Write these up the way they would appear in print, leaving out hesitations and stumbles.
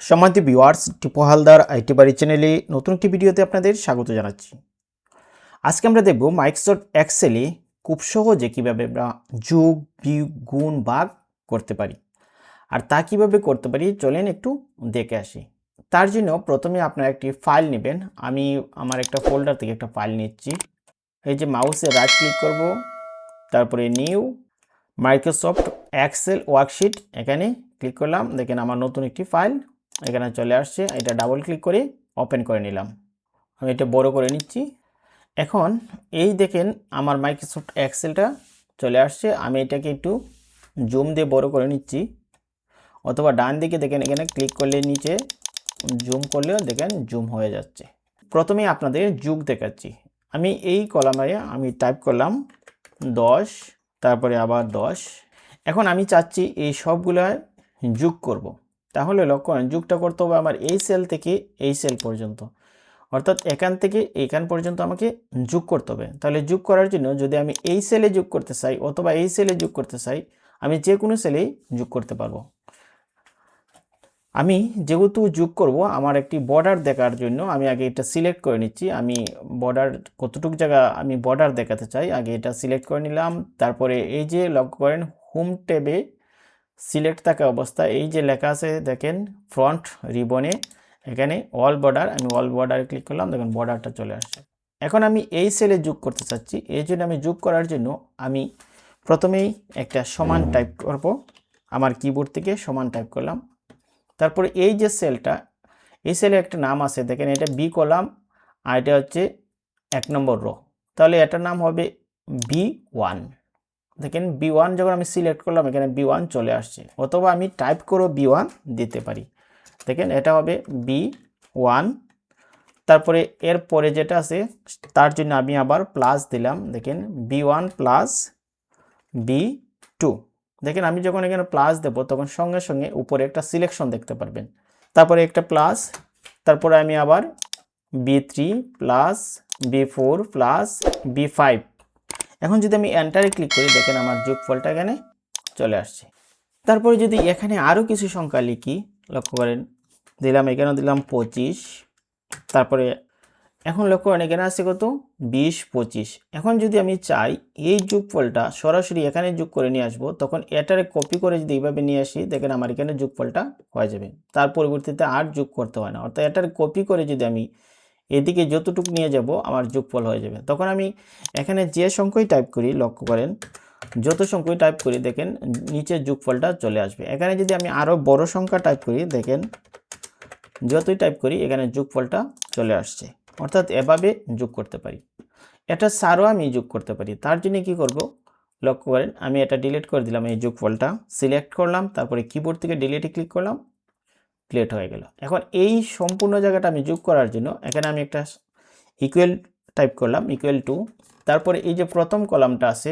সম্মানিত viewers, Tipu Haldar IT বাড়ি চ্যানেলে নতুন একটি ভিডিওতে আপনাদের স্বাগত জানাচ্ছি। আজকে আমরা দেখব মাইক্রোসফট এক্সেলে খুব সহজে কীভাবে আমরা যোগ, বিয়োগ, গুণ, ভাগ করতে পারি। আর তা কীভাবে করতে পারি চলেন একটু দেখে আসি। তার জন্য প্রথমে আপনারা একটি ফাইল নেবেন। আমি আমার একটা ফোল্ডার থেকে একটা ফাইল নিচ্ছি। এই যে মাউসে রাইট ক্লিক করব, তারপরে নিউ মাইক্রোসফট এক্সেল ওয়ার্কশিট এখানে ক্লিক করলাম। দেখেন আমার নতুন একটি ফাইল এখানে চলে আসছে। এটা ডাবল ক্লিক করে ওপেন করে নিলাম। আমি এটা বড় করে নিচ্ছি। এখন এই দেখেন আমার মাইক্রোসফট এক্সেলটা চলে আসছে। আমি এটাকে একটু জুম দিয়ে বড় করে নিচ্ছি, অথবা ডান দিকে দেখেন এখানে ক্লিক করলে নিচে জুম করলেও দেখেন জুম হয়ে যাচ্ছে। প্রথমে আপনাদের যোগ দেখাচ্ছি। আমি এই কলামে আমি টাইপ করলাম 10, তারপরে আবার 10। এখন আমি চাচ্ছি এই সবগুলা যোগ করব। তাহলে লক্ষ্য করেন যোগটা করতে হবে আমার এই সেল থেকে এই সেল পর্যন্ত, অর্থাৎ এখান থেকে এখান পর্যন্ত আমাকে যোগ করতে হবে। তাহলে যোগ করার জন্য যদি আমি এই সেলে যোগ করতে চাই অথবা এই সেলে যোগ করতে চাই, আমি যে কোনো সেলেই যোগ করতে পারবো। আমি যেহেতু যোগ করব, আমার একটি বর্ডার দেখার জন্য আমি আগে এটা সিলেক্ট করে নিচ্ছি। আমি বর্ডার কতটুকু জায়গা আমি বর্ডার দেখাতে চাই, আগে এটা সিলেক্ট করে নিলাম। তারপরে এই যে লক্ষ্য করেন হোম ট্যাবে সিলেক্ট থাকা অবস্থা এই যে লেখা আছে দেখেন ফ্রন্ট রিবনে, এখানে অল বর্ডার, আমি অল বর্ডারে ক্লিক করলাম, দেখেন বর্ডারটা চলে আসছে। এখন আমি এই সেলে যোগ করতে চাচ্ছি। এই জন্য আমি যোগ করার জন্য আমি প্রথমেই একটা সমান টাইপ করব। আমার কিবোর্ড থেকে সমান টাইপ করলাম। তারপরে এই যে সেলটা, এই সেলে একটা নাম আছে দেখেন, এটা বি কলাম আর এটা হচ্ছে 1 নম্বর রো, তাহলে এটার নাম হবে B1। দেখেন B1 যখন আমি সিলেক্ট করলাম এখানে B1 চলে আসছে, অথবা আমি টাইপ করে B1 দিতে পারি। দেখেন এটা হবে B1। তারপরে এর পরে যেটা আছে তার জন্য আমি আবার প্লাস দিলাম। দেখেন B1 প্লাস B2। দেখেন আমি যখন এখানে প্লাস দেব তখন সঙ্গে সঙ্গে উপরে একটা সিলেকশন দেখতে পারবেন। তারপরে একটা প্লাস, তারপরে আমি আবার B3 plus B4 plus B5। এখন যদি আমি এন্টারে ক্লিক করি দেখেন আমার যোগফলটা এখানে চলে আসছে। তারপরে যদি এখানে আরও কিছু সংখ্যা লিখি, লক্ষ্য করেন দিলাম, এখানে দিলাম 25। তারপরে এখন লক্ষ্য করেন এখানে আছে কত 20, 25। এখন যদি আমি চাই এই যোগফলটা সরাসরি এখানে যোগ করে নিয়ে আসবো, তখন এটারে কপি করে যদি এইভাবে নিয়ে আসি দেখেন আমার এখানে যোগফলটা হয়ে যাবে। তার পরিবর্তিতে আর যোগ করতে হয় না, অর্থাৎ এটার কপি করে যদি আমি এদিকে যতটুকু নিয়ে যাব আমার যোগফল হয়ে যাবে। তখন আমি এখানে যে সংখ্যাই টাইপ করি, লক্ষ্য করেন যত সংখ্যাই টাইপ করি দেখেন নিচের যোগফলটা চলে আসবে। এখানে যদি আমি আরও বড় সংখ্যা টাইপ করি দেখেন যতই টাইপ করি এখানে যোগফলটা চলে আসছে। অর্থাৎ এভাবে যোগ করতে পারি। এটা ছাড়াও আমি যোগ করতে পারি। তার জন্য কি করব, লক্ষ্য করেন আমি এটা ডিলিট করে দিলাম। এই যোগফলটা সিলেক্ট করলাম, তারপরে কিবোর্ড থেকে ডিলিটে ক্লিক করলাম, ডিলিট হয়ে গেল। এখন এই সম্পূর্ণ জায়গাটা আমি যোগ করার জন্য এখানে আমি একটা ইকুয়াল টাইপ করলাম, ইকুয়াল টু, তারপরে এই যে প্রথম কলামটা আছে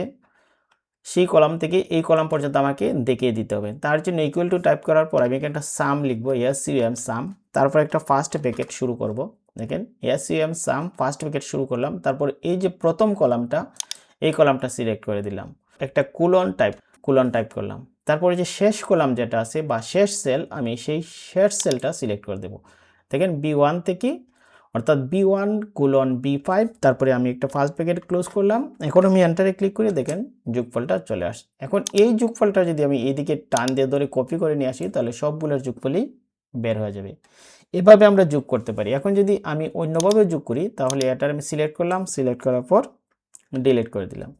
সেই কলাম থেকে এই কলাম পর্যন্ত আমাকে দেখিয়ে দিতে হবে। তার জন্য ইকুয়াল টু টাইপ করার পর আমি একটা সাম লিখবো, SUM সাম, তারপর একটা ফার্স্ট ব্র্যাকেট শুরু করব। দেখেন SUM সাম ফার্স্ট ব্র্যাকেট শুরু করলাম, তারপর এই যে প্রথম কলামটা এই কলামটা সিলেক্ট করে দিলাম, একটা কুলন টাইপ করলাম। তারপরে যে শেষ কলাম যেটা আছে বা শেষ সেল, আমি সেই শেষ সেলটা সিলেক্ট করে দেব। দেখেন B1 থেকে, অর্থাৎ B1 কোলন B5, তারপরে আমি একটা ফার্স্ট ব্র্যাকেট ক্লোজ করলাম। এখন আমি এন্টারে ক্লিক করে দেখেন যোগফলটা চলে আসে। এখন এই যোগফলটা যদি আমি এইদিকে টান দিয়ে ধরে কপি করে নিয়ে আসি তাহলে সবগুলোর যোগফলই বের হয়ে যাবে। এভাবে আমরা যোগ করতে পারি। এখন যদি আমি অন্যভাবে যোগ করি তাহলে এটার আমি সিলেক্ট করলাম, সিলেক্ট করার পর ডিলিট করে দিলাম।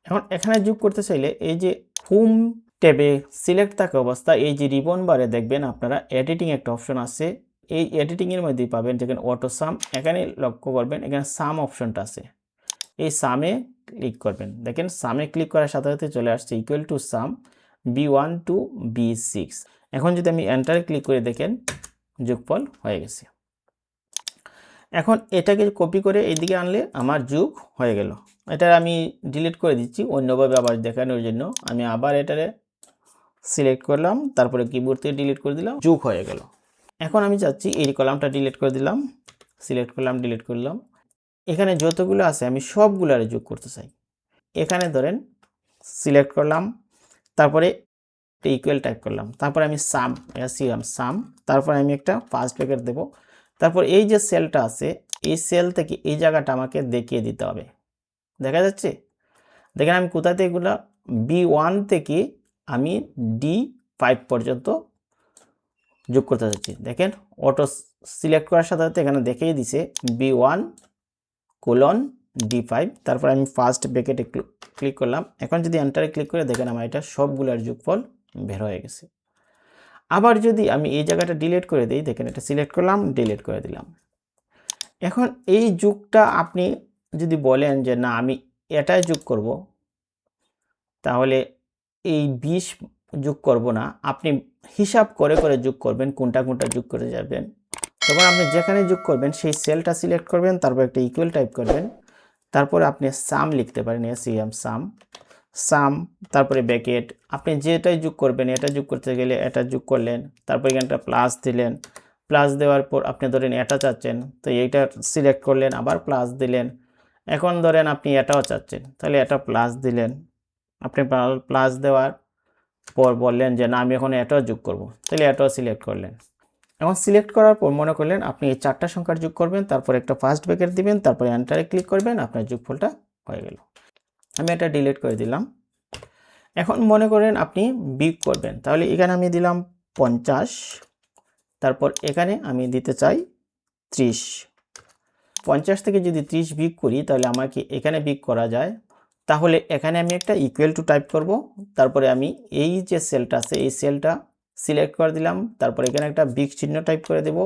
এখন এখানে যোগ করতে চাইলে এই যে হোম ট্যাবে সিলেক্ট থাকা অবস্থা এই যে রিবন বারে দেখবেন আপনারা এডিটিং একটা অপশন আছে, এই এডিটিংয়ের মধ্যেই পাবেন যেখানে অটো সাম, এখানে লক্ষ্য করবেন এখানে সাম অপশনটা আছে, এই সামে ক্লিক করবেন। দেখেন সামে ক্লিক করার সাথে সাথে চলে আসছে equal to some B1 two B6। এখন যদি আমি এন্টারে ক্লিক করে দেখেন যোগফল হয়ে গেছে। এখন এটাকে কপি করে এইদিকে আনলে আমার যোগ হয়ে গেল। এটা আমি ডিলিট করে দিচ্ছি অন্যভাবে আবার দেখানোর জন্য। আমি আবার এটারে সিলেক্ট করলাম, তারপরে কিবোর্ড থেকে ডিলিট করে দিলাম, যোগ হয়ে গেল। এখন আমি চাচ্ছি এই কলামটা ডিলিট করে দিলাম, সিলেক্ট করলাম, ডিলিট করলাম। এখানে যতগুলো আছে আমি সবগুলোর যোগ করতে চাই। এখানে ধরেন সিলেক্ট করলাম, তারপরে ইকুয়াল টাইপ করলাম, তারপর আমি সাম সাম, তারপর আমি একটা ফার্স্ট ব্র্যাকেট দেব, তারপর এই যে সেলটা আছে এই সেল থেকে এই জায়গাটা আমাকে দেখিয়ে দিতে হবে। দেখা যাচ্ছে? দেখেন আমি কোথা থেকে এগুলা B1 থেকে আমি D5 পর্যন্ত যোগ করতে যাচ্ছি। দেখেন অটো সিলেক্ট করার সাথে সাথে এখানে দেখিয়ে দিছে B1 কোলন D5, তারপর আমি ফার্স্ট ব্র্যাকেটে ক্লিক করলাম। এখন যদি এন্টারে ক্লিক করে দেখেন আমার এটা সবগুলোর যোগফল বের হয়ে গেছে। আবার যদি আমি এই জায়গাটা ডিলিট করে দিই, দেখেন এটা সিলেক্ট করলাম, ডিলিট করে দিলাম। এখন এই যোগটা আপনি যদি বলেন যে না আমি এটাই যোগ করব, তাহলে এই 20 যোগ করব না, আপনি হিসাব করে করে যোগ করবেন, কোনটা কোনটা যোগ করে যাবেন। তখন আপনি যেখানে যোগ করবেন সেই সেলটা সিলেক্ট করবেন, তারপর একটা ইকুয়াল টাইপ করবেন, তারপরে আপনি সাম লিখতে পারেন, সাম সাম, তারপরে ব্র্যাকেট, আপনি যেটাই যোগ করবেন, এটা যোগ করতে গেলে এটা যোগ করলেন, তারপর এখানটা প্লাস দিলেন, প্লাস দেওয়ার পর আপনি ধরেন এটা চাচ্ছেন তো এইটা সিলেক্ট করলেন, আবার প্লাস দিলেন। এখন ধরেন আপনি এটাও চাচ্ছেন, তাহলে এটা প্লাস দিলেন, আপনি প্লাস দেওয়ার পর বললেন যে না আমি এখন এটাও যোগ করব, তাহলে এটাও সিলেক্ট করলেন। এখন সিলেক্ট করার পর মনে করলেন আপনি এই 4টা সংখ্যার যোগ করবেন, তারপর একটা ফার্স্ট ব্র্যাকেট দিবেন, তারপর এন্টারে ক্লিক করবেন, আপনার যোগফলটা হয়ে গেল। আমি এটা ডিলিট করে দিলাম। এখন মনে করেন আপনি বিয়োগ করবেন, তাহলে এখানে আমি দিলাম 50, তারপর এখানে আমি দিতে চাই 30। 50 থেকে যদি 30 বিয়োগ করি তাহলে আমাকে এখানে বিয়োগ করা যায়, তাহলে এখানে আমি একটা ইকুয়াল টু টাইপ করব, তারপরে আমি এই যে সেলটা আছে এই সেলটা সিলেক্ট করে দিলাম, তারপর এখানে একটা বিগ চিহ্ন টাইপ করে দেব,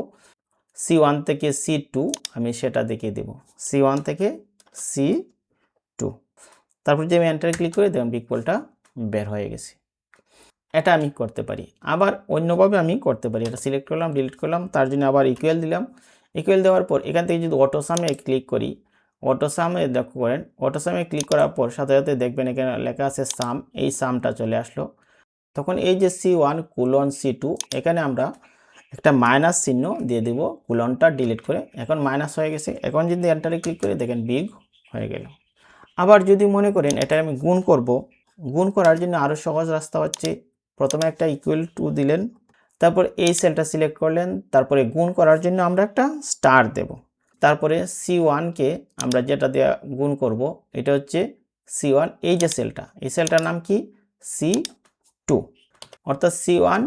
C1 থেকে C2 আমি সেটা দেখিয়ে দেব, C1 থেকে C2, তারপর যে আমি এন্টার ক্লিক করে দেখুন বিগফলটা বের হয়ে গেছে। এটা আমি করতে পারি, আবার অন্যভাবে আমি করতে পারি, এটা সিলেক্ট করলাম, ডিলিট করলাম, তার জন্য আবার ইকুয়াল দিলাম। ইকুয়াল দেওয়ার পর এখান থেকে যদি অটো সামে ক্লিক করি, অটো সামে দেখো করেন, অটো সামে ক্লিক করার পর সাথে সাথে দেখবেন এখানে লেখা আছে সাম, এই সামটা চলে আসলো। তখন এই যে C1 কোলন C2 এখানে আমরা একটা মাইনাস চিহ্ন দিয়ে দেব, কোলনটা ডিলিট করে, এখন মাইনাস হয়ে গেছে। এখন যদি এন্টারে ক্লিক করে দেখেন বিগ হয়ে গেল। আবার যদি মনে করেন এটা আমি গুণ করব, গুণ করার জন্য আরও সহজ রাস্তা হচ্ছে প্রথমে একটা ইকুয়াল টু দিলেন, তারপর এই সেলটা সিলেক্ট করলেন, তারপরে গুণ করার জন্য আমরা একটা স্টার দেব, তারপরে C1কে আমরা যেটা দিয়ে গুণ করব এটা হচ্ছে C1, এই যে সেলটা এই সেলটার নাম কি C2, অর্থাৎ C1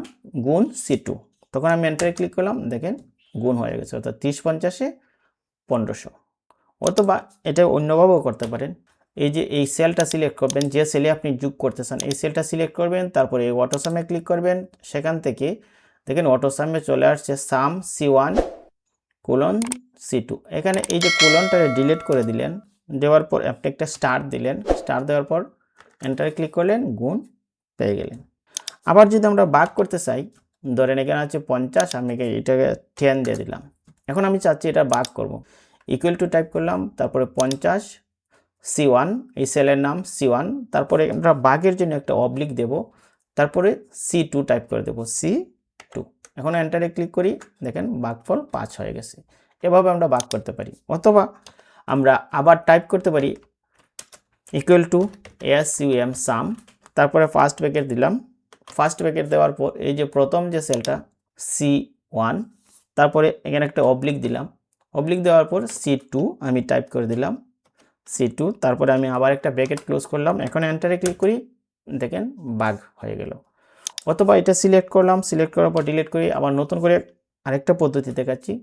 গুণ C2। তখন আমি এন্টারে ক্লিক করলাম, দেখেন গুণ হয়ে গেছে, অর্থাৎ 30 50-এ 1500। অথবা এটা অন্যভাবেও করতে পারেন, এই যে এই সেলটা সিলেক্ট করবেন, যে সেলে আপনি যোগ করতে চান এই সেলটা সিলেক্ট করবেন, তারপরে এই অটো সামে ক্লিক করবেন, সেখান থেকে দেখেন অটো সামে চলে আসছে সাম C1 কোলন C2। এখানে এই যে কোলনটা ডিলিট করে দিলেন, দেওয়ার পর আপনি একটা স্টার দিলেন, স্টার দেওয়ার পর এন্টারে ক্লিক করলেন, গুণ পেয়ে গেলেন। আবার যদি আমরা ভাগ করতে চাই, ধরেন এখানে আছে 50, আমি এটাকে 10 দিয়ে দিলাম, এখন আমি চাচ্ছি এটা ভাগ করব, ইকুয়াল টু টাইপ করলাম, তারপরে 50 C1, এই সেলের নাম C1, তারপরে আমরা ভাগের জন্য একটা অবলিক দেব, তারপরে C2 টাইপ করে দেব, C2। এখন এন্টারে ক্লিক করি, দেখেন ভাগফল 5 হয়ে গেছে। এভাবে আমরা ভাগ করতে পারি, অথবা আমরা আবার টাইপ করতে পারি ইকুয়াল টু SUM সাম, তারপরে ফার্স্ট ব্র্যাকেট দিলাম, ফার্স্ট ব্র্যাকেট দেওয়ার পর এই যে প্রথম যে সেলটা C1, তারপরে এখানে একটা অবলিক দিলাম, অবলিক দেওয়ার পর C2 আমি টাইপ করে দিলাম, C2, তারপরে আমি আবার একটা ব্র্যাকেট ক্লোজ করলাম, এখন এন্টারে ক্লিক করি, দেখেন ভাগ হয়ে গেল। অথবা এটা সিলেক্ট করলাম, সিলেক্ট করার পর ডিলিট করি, আবার নতুন করে আরেকটা পদ্ধতি দেখাচ্ছি।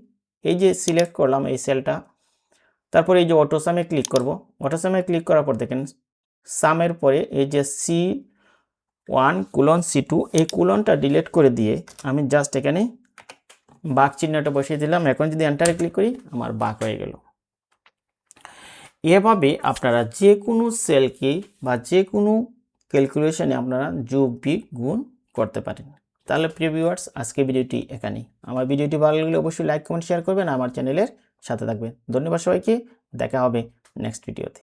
এই যে সিলেক্ট করলাম এই সেলটা, তারপরে এই যে অটো সামে ক্লিক করব, অটো সামে ক্লিক করার পর দেখেন সামের পরে এই যে C1 কোলন C2, এই কোলনটা ডিলিট করে দিয়ে আমি জাস্ট এখানে ভাগ চিহ্নটা বসিয়ে দিলাম। এখন যদি এন্টারে ক্লিক করি আমার ভাগ হয়ে গেল। এভাবে আপনারা যে কোনো সেলকে বা যে কোনো ক্যালকুলেশনে আপনারা যোগ বিয়োগ গুণ করতে পারেন। তাহলে প্রিয় ভিউয়ার্স, আজকে ভিডিওটি এখানেই। আমার ভিডিওটি ভালো লাগলে অবশ্যই লাইক কমেন্ট শেয়ার করবেন, আমার চ্যানেলের সাথে থাকবেন। ধন্যবাদ সবাইকে, দেখা হবে নেক্সট ভিডিওতে।